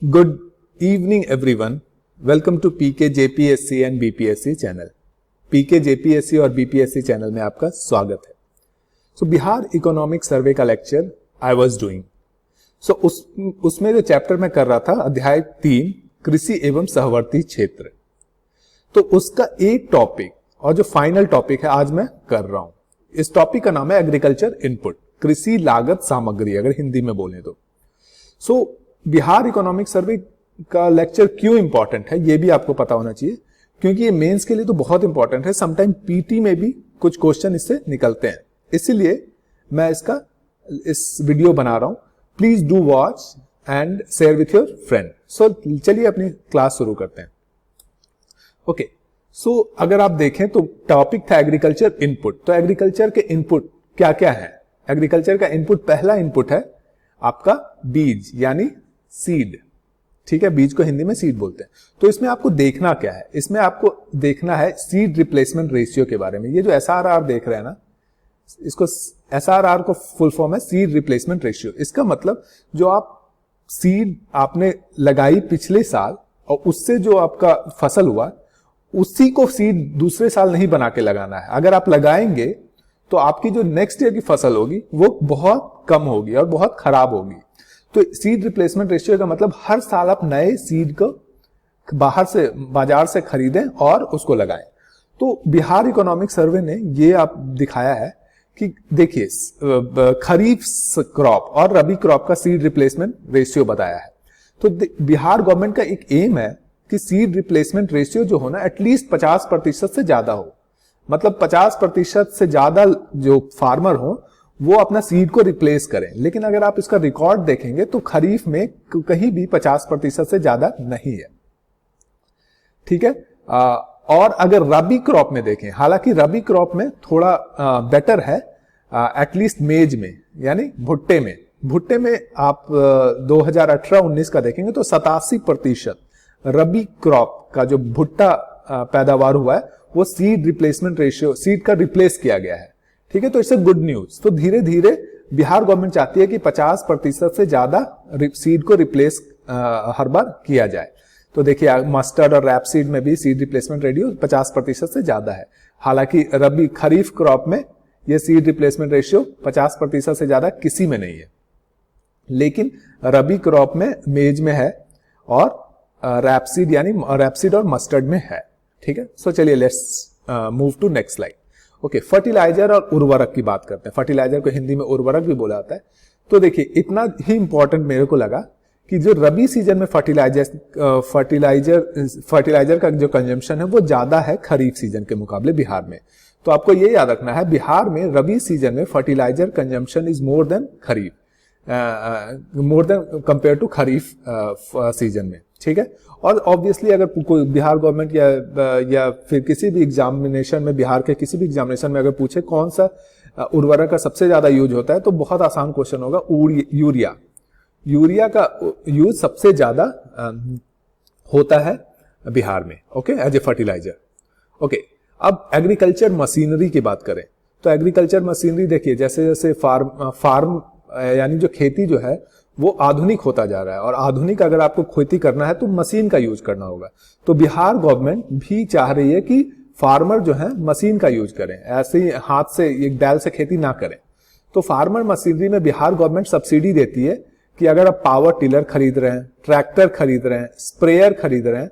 Good evening everyone. Welcome to PK JPSC and BPSC channel. PK JPSC और BPSC channel में आपका स्वागत है. So बिहार इकोनॉमिक सर्वे का लेक्चर आई वाज डूइंग. सो उसमें जो चैप्टर मैं कर रहा था अध्याय 3 कृषि एवं सहवर्ती क्षेत्र. तो उसका एक टॉपिक और जो फाइनल टॉपिक है आज मैं कर रहा हूं. इस टॉपिक का नाम है एग्रीकल्चर इनपुट, कृषि लागत सामग्री अगर हिंदी में बोले तो. सो बिहार इकोनॉमिक सर्वे का लेक्चर क्यों इंपॉर्टेंट है ये भी आपको पता होना चाहिए, क्योंकि ये मेंस के लिए तो बहुत इंपॉर्टेंट है. समटाइम पीटी में भी कुछ क्वेश्चन इससे निकलते हैं, इसीलिए मैं इस वीडियो बना रहा हूं. Please do watch and share with your friend. So चलिए अपनी क्लास शुरू करते हैं. ओके, सो अगर आप देखें तो टॉपिक था एग्रीकल्चर इनपुट. तो एग्रीकल्चर के इनपुट क्या क्या है? एग्रीकल्चर का इनपुट, पहला इनपुट है आपका बीज यानी सीड. ठीक है, बीज को हिंदी में सीड बोलते हैं. तो इसमें आपको देखना क्या है? इसमें आपको देखना है सीड रिप्लेसमेंट रेशियो के बारे में. ये जो एसआरआर देख रहे हैं ना, इसको एसआरआर को फुल फॉर्म है सीड रिप्लेसमेंट रेशियो. इसका मतलब जो आप सीड आपने लगाई पिछले साल और उससे जो आपका फसल हुआ उसी को सीड दूसरे साल नहीं बना के लगाना है. अगर आप लगाएंगे तो आपकी जो नेक्स्ट ईयर की फसल होगी वो बहुत कम होगी और बहुत खराब होगी. तो सीड रिप्लेसमेंट रेशियो का मतलब हर साल आप नए सीड को बाजार से खरीदें और उसको लगाएं. तो बिहार इकोनॉमिक सर्वे ने ये आप दिखाया है कि देखिए खरीफ क्रॉप और रबी क्रॉप का सीड रिप्लेसमेंट रेशियो बताया है. तो बिहार गवर्नमेंट का एक एम है कि सीड रिप्लेसमेंट रेशियो जो हो ना एटलीस्ट 50% से ज्यादा हो. मतलब 50% से ज्यादा जो फार्मर हो वो अपना सीड को रिप्लेस करें. लेकिन अगर आप इसका रिकॉर्ड देखेंगे तो खरीफ में कहीं भी 50% से ज्यादा नहीं है. ठीक है. और अगर रबी क्रॉप में देखें, हालांकि रबी क्रॉप में थोड़ा बेटर है, एटलीस्ट मेज में यानी भुट्टे में आप 2018-19 का देखेंगे तो 87% रबी क्रॉप का जो भुट्टा पैदावार हुआ है वो सीड रिप्लेसमेंट रेशियो, सीड का रिप्लेस किया गया है. ठीक है, तो इससे गुड न्यूज. तो धीरे धीरे बिहार गवर्नमेंट चाहती है कि 50% से ज्यादा सीड को रिप्लेस हर बार किया जाए. तो देखिए मस्टर्ड और रैपसीड में भी सीड रिप्लेसमेंट रेशियो 50% से ज्यादा है. हालांकि रबी खरीफ क्रॉप में यह सीड रिप्लेसमेंट रेशियो 50% से ज्यादा किसी में नहीं है, लेकिन रबी क्रॉप में मेज में है और रैपसीड यानी रैपसीड और मस्टर्ड में है. ठीक है. सो चलिए let's move to next slide. Okay, fertiliser और उर्वरक की बात करते हैं. फर्टिलाइजर को हिंदी में उर्वरक भी बोला जाता है. तो देखिए इतना ही इंपॉर्टेंट मेरे को लगा कि जो रबी सीजन में फर्टिलाइजर का जो कंजम्पशन है वो ज्यादा है खरीफ सीजन के मुकाबले बिहार में. तो आपको ये याद रखना है बिहार में रबी सीजन में fertiliser consumption is more than compare to kharif season में. ठीक है. और ऑब्वियसली अगर कोई बिहार गवर्नमेंट या फिर किसी भी एग्जामिनेशन में, बिहार के किसी भी एग्जामिनेशन में अगर पूछे कौन सा उर्वरक का सबसे ज्यादा यूज होता है तो बहुत आसान क्वेश्चन होगा, यूरिया का यूज सबसे ज्यादा होता है बिहार में. Okay, as a fertiliser. Okay, अब एग्रीकल्चर मशीनरी की बात करें तो एग्रीकल्चर मशीनरी देखिए जैसे जैसे फार्म यानी जो खेती जो है वो आधुनिक होता जा रहा है, और आधुनिक अगर आपको खेती करना है तो मशीन का यूज करना होगा. तो बिहार गवर्नमेंट भी चाह रही है कि फार्मर जो है मशीन का यूज करें, ऐसे ही हाथ से एक बैल से खेती ना करें. तो फार्मर मशीनरी में बिहार गवर्नमेंट सब्सिडी देती है कि अगर आप पावर टिलर खरीद रहे हैं, ट्रैक्टर खरीद रहे हैं, स्प्रेयर खरीद रहे हैं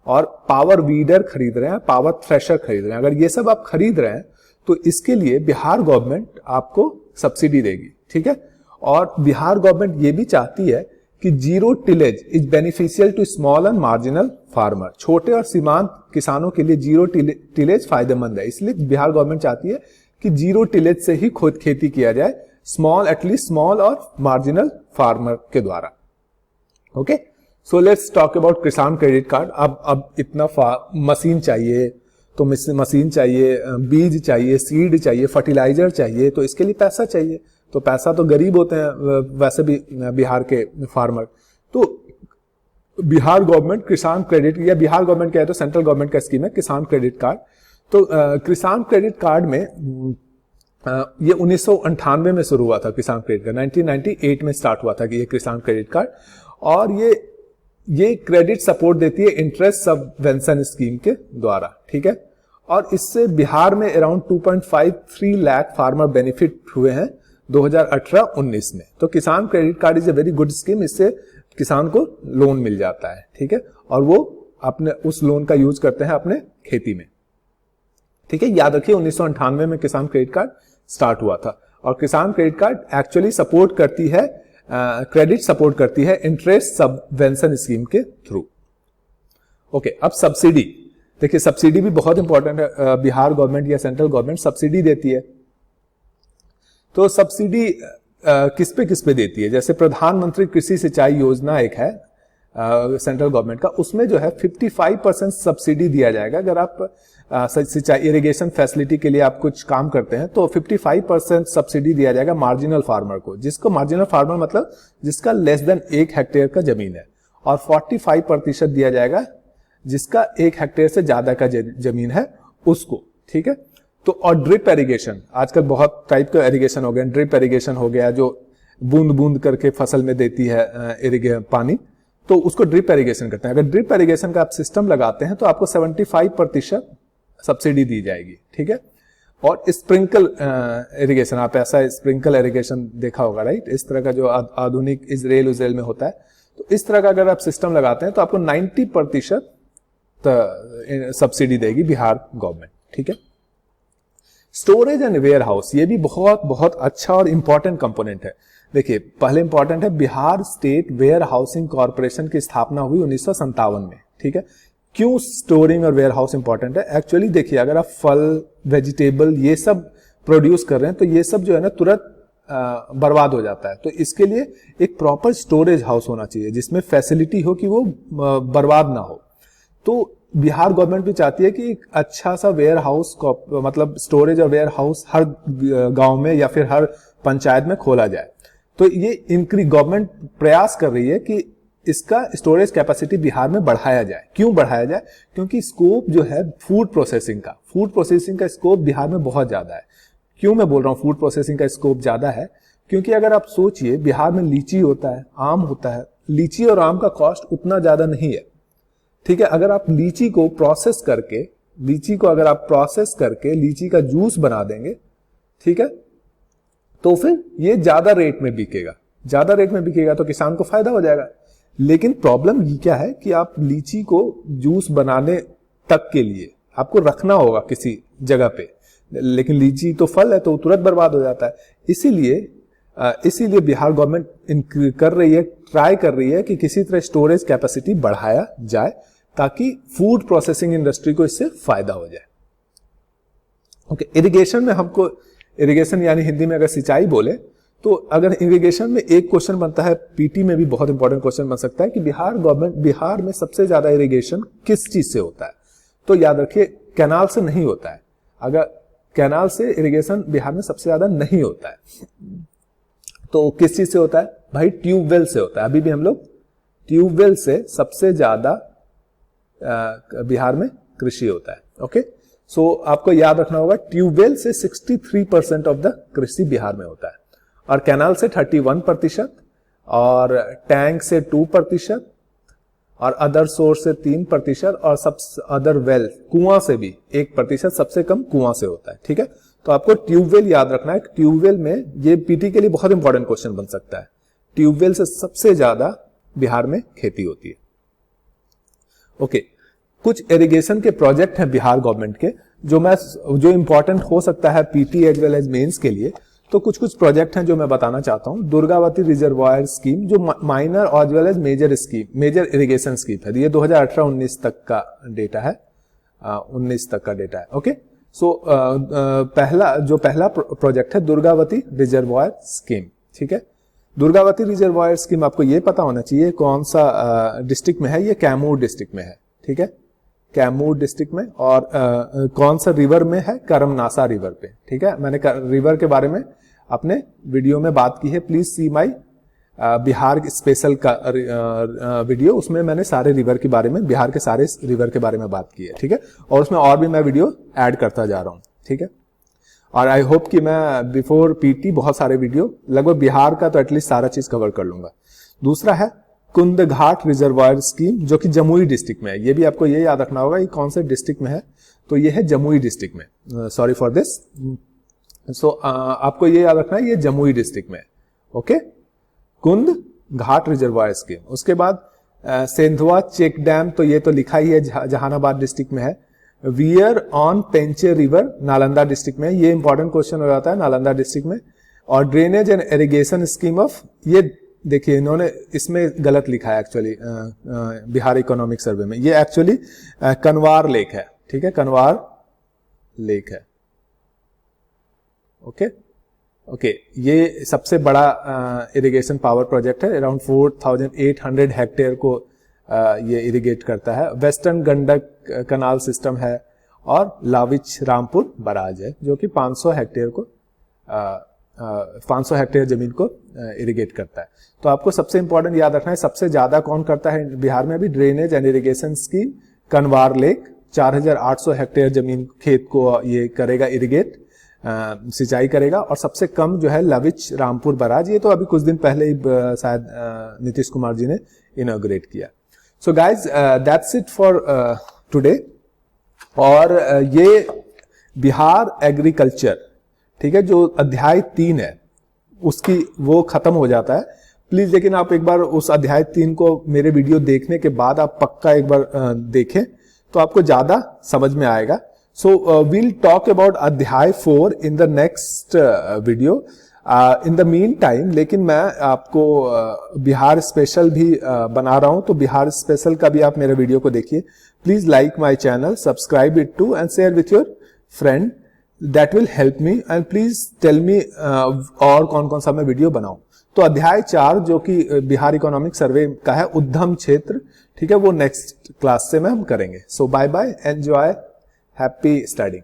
और पावर वीडर खरीद रहे हैं, पावर थ्रेशर खरीद रहे हैं, अगर ये सब आप खरीद रहे हैं तो इसके लिए बिहार गवर्नमेंट आपको सब्सिडी देगी. ठीक है. और बिहार गवर्नमेंट ये भी चाहती है कि zero tillage is beneficial to small and marginal farmer. छोटे और सीमांत किसानों के लिए जीरो टिलेज फायदेमंद है. इसलिए बिहार गवर्नमेंट चाहती है कि जीरो टिलेज से ही खुद खेती किया जाए, एटलीस्ट स्मॉल और मार्जिनल फार्मर के द्वारा. Okay, so let's talk about किसान क्रेडिट कार्ड. अब इतना मशीन चाहिए तो मशीन चाहिए, बीज चाहिए, सीड चाहिए, फर्टिलाइजर चाहिए, तो इसके लिए पैसा चाहिए. तो पैसा तो गरीब होते हैं वैसे भी बिहार के फार्मर. तो बिहार गवर्नमेंट किसान क्रेडिट, या बिहार गवर्नमेंट क्या है तो सेंट्रल गवर्नमेंट का स्कीम है किसान क्रेडिट कार्ड. तो किसान क्रेडिट कार्ड में ये 1998 में शुरू हुआ था. किसान क्रेडिट कार्ड 1998 में स्टार्ट हुआ था कि ये किसान क्रेडिट कार्ड, और ये क्रेडिट सपोर्ट देती है इंटरेस्ट सबवेंशन स्कीम के द्वारा, ठीक है। और इससे बिहार में अराउंड 2.53 लाख फार्मर बेनिफिट हुए हैं 2018-19 में। तो किसान credit card is a very good scheme, इससे किसान को लोन मिल जाता है, ठीक है, और वो अपने उस लोन का यूज करते हैं अपने खेती में, ठीक है। याद रखिए 1998 में किसान क्रेडिट कार्ड स्टार्ट हुआ था, और किसान क्रेडिट कार्ड एक्चुअली सपोर्ट करती है, क्रेडिट सपोर्ट करती है इंटरेस्ट सबवेंशन स्कीम के थ्रू। ओके, अब सब्सिडी देखिए, सब्सिडी भी बहुत इंपॉर्टेंट है। बिहार गवर्नमेंट या सेंट्रल गवर्नमेंट सब्सिडी देती है। तो सब्सिडी किस पे देती है? जैसे प्रधानमंत्री कृषि सिंचाई योजना एक है सेंट्रल गवर्नमेंट का, उसमें जो है 55% सब्सिडी दिया जाएगा। अगर आप सिंचाई इरिगेशन फैसिलिटी के लिए आप कुछ काम करते हैं तो 55% सब्सिडी दिया जाएगा मार्जिनल फार्मर को, जिसको मार्जिनल फार्मर मतलब जिसका लेस देन 1 हेक्टेयर का जमीन है, और 45% दिया जाएगा जिसका 1 हेक्टेयर से ज्यादा का जमीन है उसको, ठीक है। तो और ड्रिप एरिगेशन, आजकल बहुत टाइप का एरिगेशन हो गया, ड्रिप एरिगेशन हो गया जो बूंद बूंद करके फसल में देती है पानी, तो उसको ड्रिप एरिगेशन करते हैं। अगर ड्रिप एरिगेशन का आप सिस्टम लगाते हैं तो आपको 75% सब्सिडी दी जाएगी, ठीक है। और स्प्रिंकल इरिगेशन, आप ऐसा स्प्रिंकल इरिगेशन देखा होगा, राइट, इस तरह का जो आधुनिक इजराइल में होता है, तो इस तरह का अगर आप सिस्टम लगाते हैं तो आपको 90% सब्सिडी देगी बिहार गवर्नमेंट, ठीक है। स्टोरेज एंड वेयर हाउस, ये भी बहुत बहुत अच्छा और इंपॉर्टेंट कंपोनेंट है। देखिए, पहले इंपॉर्टेंट है, Bihar state warehousing corporation की स्थापना हुई 1957 में, ठीक है। क्यों स्टोरिंग और वेयर हाउस इंपॉर्टेंट है? एक्चुअली देखिए, अगर आप फल, वेजिटेबल ये सब प्रोड्यूस कर रहे हैं तो ये सब जो है ना तुरंत बर्बाद हो जाता है। तो इसके लिए एक प्रॉपर स्टोरेज हाउस होना चाहिए जिसमें फैसिलिटी हो कि वो बर्बाद ना हो। तो बिहार गवर्नमेंट भी चाहती है कि एक अच्छा सा वेयर हाउस, मतलब स्टोरेज और वेयर हाउस हर गांव में या फिर हर पंचायत में खोला जाए। तो ये गवर्नमेंट प्रयास कर रही है कि इसका स्टोरेज कैपेसिटी बिहार में बढ़ाया जाए। क्यों बढ़ाया जाए? क्योंकि स्कोप जो है फूड प्रोसेसिंग का स्कोप बिहार में बहुत ज्यादा है। क्यों मैं बोल रहा हूँ फूड प्रोसेसिंग का स्कोप ज्यादा है? क्योंकि अगर आप सोचिए, बिहार में लीची होता है, आम होता है, लीची और आम का कॉस्ट उतना ज्यादा नहीं है, ठीक है। अगर आप लीची को प्रोसेस करके लीची का जूस बना देंगे, ठीक है, तो फिर ये ज्यादा रेट में बिकेगा तो किसान को फायदा हो जाएगा। लेकिन प्रॉब्लम ये क्या है कि आप लीची को जूस बनाने तक के लिए आपको रखना होगा किसी जगह पे, लेकिन लीची तो फल है तो तुरंत बर्बाद हो जाता है। इसीलिए बिहार गवर्नमेंट ट्राई कर रही है कि किसी तरह स्टोरेज कैपेसिटी बढ़ाया जाए ताकि फूड प्रोसेसिंग इंडस्ट्री को इससे फायदा हो जाए। ओके, इरिगेशन यानी हिंदी में अगर सिंचाई बोले तो अगर इरिगेशन में एक क्वेश्चन बनता है, पीटी में भी बहुत इंपॉर्टेंट क्वेश्चन बन सकता है कि बिहार में सबसे ज्यादा इरिगेशन किस चीज से होता है? तो याद रखिए, कैनाल से नहीं होता है। अगर कैनाल से इरिगेशन बिहार में सबसे ज्यादा नहीं होता है तो किस चीज से होता है? भाई ट्यूबवेल से होता है। अभी भी हम लोग ट्यूबवेल से सबसे ज्यादा बिहार में कृषि होता है। ओके, सो आपको याद रखना होगा, ट्यूबवेल से 63% ऑफ द कृषि बिहार में होता है, और कैनाल से 31%, और टैंक से 2%, और अदर सोर्स से 3%, और सब अदर वेल कुआं से भी 1%, सबसे कम कुआं से होता है, ठीक है। तो आपको ट्यूबवेल याद रखना है। ट्यूबवेल में ये पीटी के लिए बहुत इंपॉर्टेंट क्वेश्चन बन सकता है। ट्यूबवेल से सबसे ज्यादा बिहार में खेती होती है। ओके, कुछ इरिगेशन के प्रोजेक्ट हैं बिहार गवर्नमेंट के जो इंपॉर्टेंट हो सकता है PT as well as mains के लिए। तो कुछ प्रोजेक्ट हैं जो मैं बताना चाहता हूं। दुर्गावती रिजर्वायर स्कीम जो minor as well as major irrigation scheme है, ये 2018-19 तक का डेटा है, 19 तक का डेटा है। ओके, सो पहला प्रोजेक्ट है दुर्गावती रिजर्वायर स्कीम, ठीक है। दुर्गावती रिजर्वायर स्कीम आपको ये पता होना चाहिए कौन सा डिस्ट्रिक्ट में है। ये कैमूर डिस्ट्रिक्ट में है, ठीक है, कैमूर डिस्ट्रिक्ट में। और कौन सा रिवर में है? करमनासा रिवर पे, ठीक है। मैंने रिवर के बारे में अपने वीडियो में बात की है, please see my Bihar special का वीडियो, उसमें मैंने सारे रिवर के बारे में, बिहार के सारे रिवर के बारे में बात की है, ठीक है। और उसमें और भी मैं वीडियो ऐड करता जा रहा हूं, ठीक है। और आई होप कि मैं बिफोर पीटी बहुत सारे वीडियो, लगभग बिहार का तो एटलीस्ट सारा चीज कवर कर लूंगा। दूसरा है कुंद घाट रिजर्वायर स्कीम जो कि जमुई डिस्ट्रिक्ट में है। ये भी आपको ये याद रखना होगा, ये कौन से डिस्ट्रिक्ट में है, तो ये है जमुई डिस्ट्रिक्ट में, सॉरी फॉर दिस। सो आपको ये याद रखना है ये जमुई डिस्ट्रिक्ट में है। ओके, कुंद घाट रिजर्वायर स्कीम। उसके बाद सेंधवा चेक डैम, तो ये तो लिखा ही है, जहानाबाद डिस्ट्रिक्ट में है। Weir on Panchane river Nalanda district में, ये इंपॉर्टेंट क्वेश्चन हो जाता है नालंदा डिस्ट्रिक्ट में। और drainage and irrigation scheme of, ये देखिए इन्होंने इसमें गलत लिखा है एक्चुअली, बिहार इकोनॉमिक सर्वे में ये एक्चुअली कनवार लेक है। ठीक है, कनवार लेक है। ओके ओके, ये सबसे बड़ा इरिगेशन पावर प्रोजेक्ट है, अराउंड 4800 हेक्टेयर को ये इरिगेट करता है। वेस्टर्न गंडक कनाल सिस्टम है और लाविच रामपुर बराज है जो कि 500 हेक्टेयर को 500 हेक्टेयर जमीन को इरिगेट करता है। तो आपको सबसे इंपॉर्टेंट याद रखना है, सबसे ज्यादा कौन करता है बिहार में अभी, drainage and irrigation scheme कनवार lake, 4800 hectare जमीन खेत को ये करेगा इरिगेट, सिंचाई करेगा। और सबसे कम जो है लविच रामपुर बराज, ये तो अभी कुछ दिन पहले ही शायद नीतीश कुमार जी ने इनॉग्रेट किया। So guys that's it for today. और ये बिहार एग्रीकल्चर, ठीक है, जो अध्याय 3 है उसकी वो खत्म हो जाता है। प्लीज लेकिन आप एक बार उस अध्याय 3 को मेरे वीडियो देखने के बाद आप पक्का एक बार देखें तो आपको ज्यादा समझ में आएगा। सो वील टॉक अबाउट अध्याय 4 in the next video. In the mean time लेकिन मैं आपको बिहार स्पेशल भी बना रहा हूं, तो बिहार स्पेशल का भी आप मेरे वीडियो को देखिए। Please like my channel, subscribe it to and share with your friend, that will help me. And please tell me और कौन कौन सा मैं वीडियो बनाऊं। तो अध्याय 4 जो कि बिहार इकोनॉमिक सर्वे का है, उद्यम क्षेत्र, ठीक है, वो नेक्स्ट क्लास से में हम करेंगे। So bye bye, enjoy, happy studying.